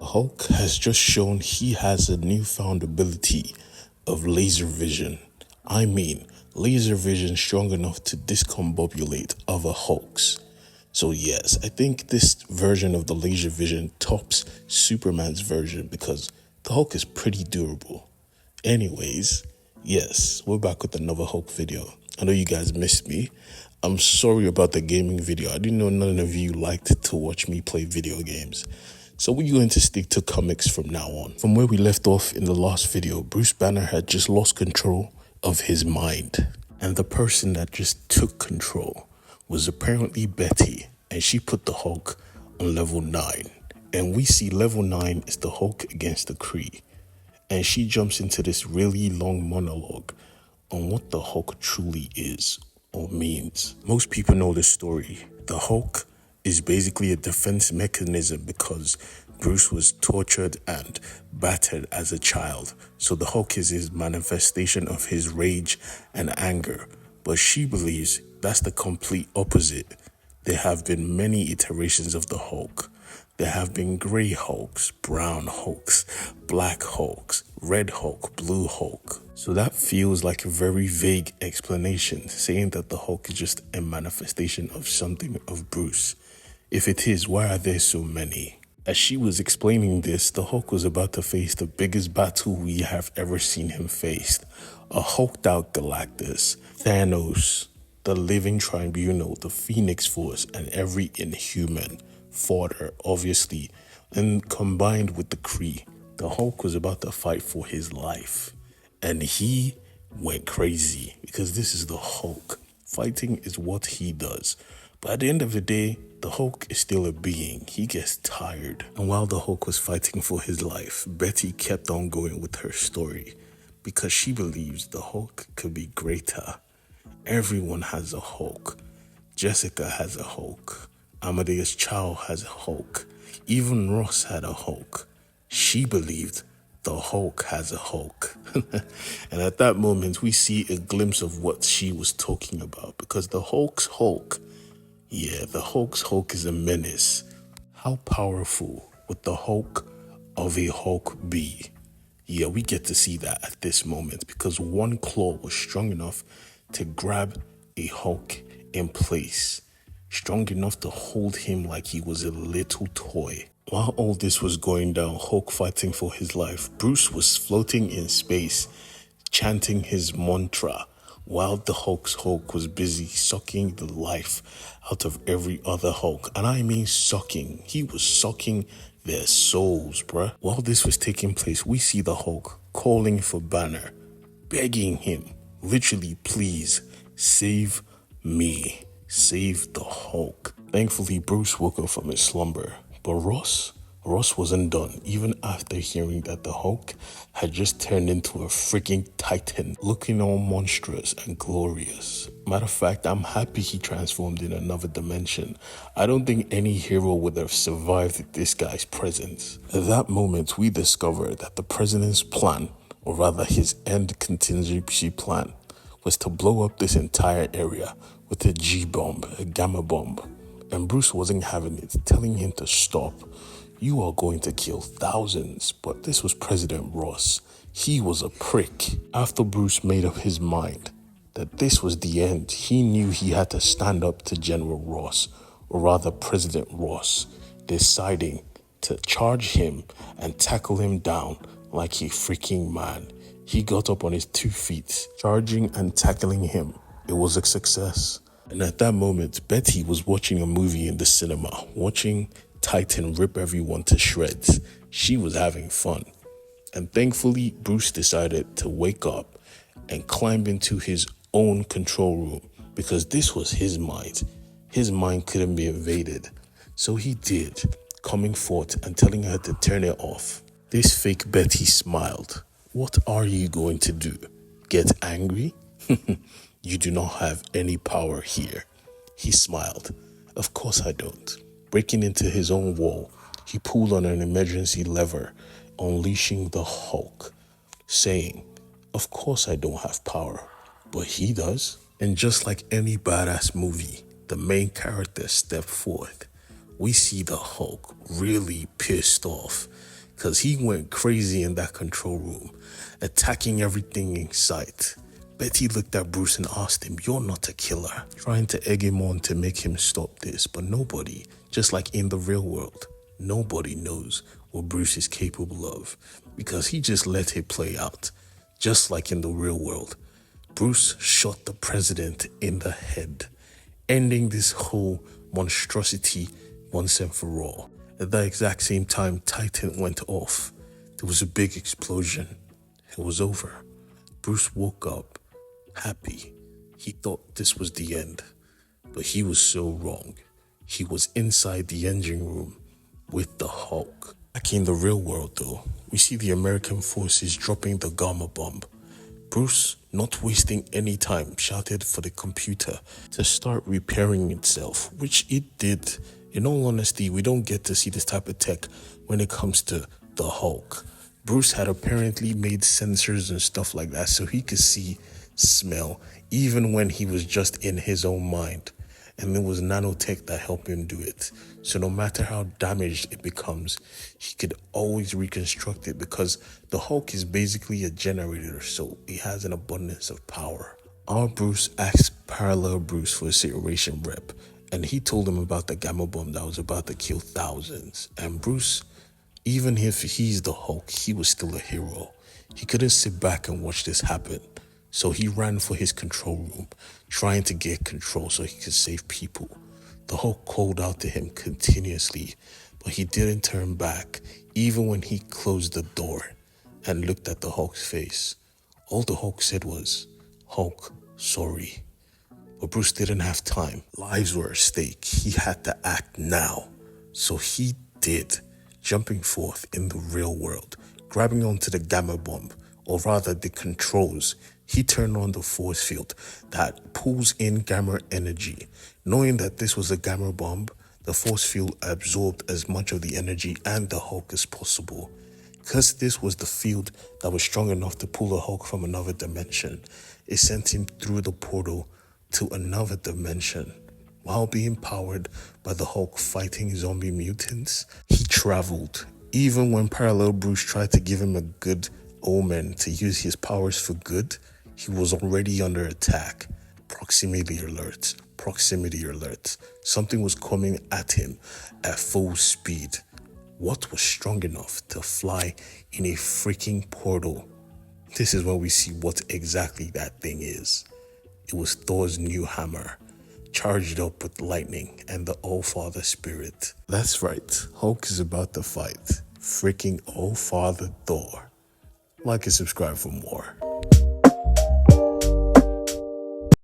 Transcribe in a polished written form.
Hulk has just shown he has a newfound ability of laser vision. I mean, laser vision strong enough to discombobulate other Hulks. So yes, I think this version of the laser vision tops Superman's version because the Hulk is pretty durable. Anyways, yes, we're back with another Hulk video. I know you guys missed me. I'm sorry about the gaming video. I didn't know none of you liked to watch me play video games. So we're going to stick to comics from now on. From where we left off in the last video, Bruce Banner had just lost control of his mind. And the person that just took control was apparently Betty. And she put the Hulk on level 9. And we see level 9 is the Hulk against the Kree. And she jumps into this really long monologue on what the Hulk truly is or means. Most people know the story. The Hulk is basically a defense mechanism because Bruce was tortured and battered as a child. So the Hulk is his manifestation of his rage and anger. But she believes that's the complete opposite. There have been many iterations of the Hulk. There have been grey Hulks, brown Hulks, black Hulks, red Hulk, blue Hulk. So that feels like a very vague explanation, saying that the Hulk is just a manifestation of something of Bruce. If it is, why are there so many? As she was explaining this, the Hulk was about to face the biggest battle we have ever seen him face. A hulked out Galactus, Thanos, the Living Tribunal, the Phoenix Force, and every Inhuman fought her, obviously. And combined with the Kree, the Hulk was about to fight for his life. And he went crazy because this is the Hulk. Fighting is what he does. But at the end of the day, the Hulk is still a being. He gets tired. And while the Hulk was fighting for his life, Betty kept on going with her story because she believes the Hulk could be greater. Everyone has a Hulk. Jessica has a Hulk. Amadeus Cho has a Hulk. Even Ross had a Hulk. She believed the Hulk has a Hulk. And at that moment, we see a glimpse of what she was talking about. Because the Hulk's Hulk, the Hulk's Hulk is a menace. How powerful would the Hulk of a Hulk be? Yeah, we get to see that at this moment. Because one claw was strong enough to grab a Hulk in place. Strong enough to hold him like he was a little toy. While all this was going down, Hulk fighting for his life, Bruce was floating in space, chanting his mantra, while the Hulk's Hulk was busy sucking the life out of every other Hulk. And I mean sucking. He was sucking their souls, bruh. While this was taking place, we see the Hulk calling for Banner, begging him, literally, please, save me. Save the Hulk. Thankfully, Bruce woke up from his slumber. But Ross wasn't done, even after hearing that the Hulk had just turned into a freaking titan, looking all monstrous and glorious. Matter of fact, I'm happy he transformed in another dimension. I don't think any hero would have survived this guy's presence. At that moment, we discovered that the president's plan, or rather his end contingency plan, was to blow up this entire area with a G-bomb, a gamma bomb. And Bruce wasn't having it, telling him to stop. You are going to kill thousands. But this was President Ross. He was a prick. After Bruce made up his mind that this was the end, he knew he had to stand up to General Ross, or rather President Ross, deciding to charge him and tackle him down like a freaking man. He got up on his 2 feet, charging and tackling him. It was a success. And at that moment, Betty was watching a movie in the cinema, watching Titan rip everyone to shreds. She was having fun. And thankfully, Bruce decided to wake up and climb into his own control room because this was his mind. His mind couldn't be invaded. So he did, coming forth and telling her to turn it off. This fake Betty smiled. What are you going to do? Get angry? You do not have any power here. He smiled. Of course I don't. Breaking into his own wall, he pulled on an emergency lever, unleashing the Hulk, saying, of course I don't have power, but he does. And just like any badass movie, the main character stepped forth. We see the Hulk really pissed off. because he went crazy in that control room, attacking everything in sight. Betty looked at Bruce and asked him, "You're not a killer," trying to egg him on to make him stop this. But nobody, just like in the real world, nobody knows what Bruce is capable of because he just let it play out. Just like in the real world, Bruce shot the president in the head, ending this whole monstrosity once and for all. At the exact same time Titan went off, there was a big explosion. It was over. Bruce woke up happy. He thought this was the end, but he was so wrong. He was inside the engine room with the Hulk. Back in the real world though, we see the American forces dropping the Gamma bomb. Bruce, not wasting any time, shouted for the computer to start repairing itself, which it did. In all honesty, we don't get to see this type of tech when it comes to the Hulk. Bruce had apparently made sensors and stuff like that so he could see, smell, even when he was just in his own mind. And it was nanotech that helped him do it. So no matter how damaged it becomes, he could always reconstruct it because the Hulk is basically a generator, so he has an abundance of power. Our Bruce asked Parallel Bruce for a situation rep, and he told him about the Gamma bomb that was about to kill thousands. And Bruce, even if he's the Hulk, he was still a hero. He couldn't sit back and watch this happen. So he ran for his control room, trying to get control so he could save people. The Hulk called out to him continuously, but he didn't turn back, even when he closed the door and looked at the Hulk's face. All the Hulk said was, "Hulk, sorry." But Bruce didn't have time. Lives were at stake. He had to act now. So he did, jumping forth in the real world, grabbing onto the Gamma bomb, or rather the controls. He turned on the force field that pulls in gamma energy. Knowing that this was a gamma bomb, the force field absorbed as much of the energy and the Hulk as possible. Because this was the field that was strong enough to pull the Hulk from another dimension, it sent him through the portal to another dimension. While being powered by the Hulk fighting zombie mutants, he traveled. Even when Parallel Bruce tried to give him a good omen to use his powers for good, he was already under attack. Proximity alert. Proximity alert. Something was coming at him at full speed. What was strong enough to fly in a freaking portal? This is when we see what exactly that thing is. It was Thor's new hammer, charged up with lightning and the All-Father spirit. That's right, Hulk is about to fight freaking All-Father Thor. Like and subscribe for more.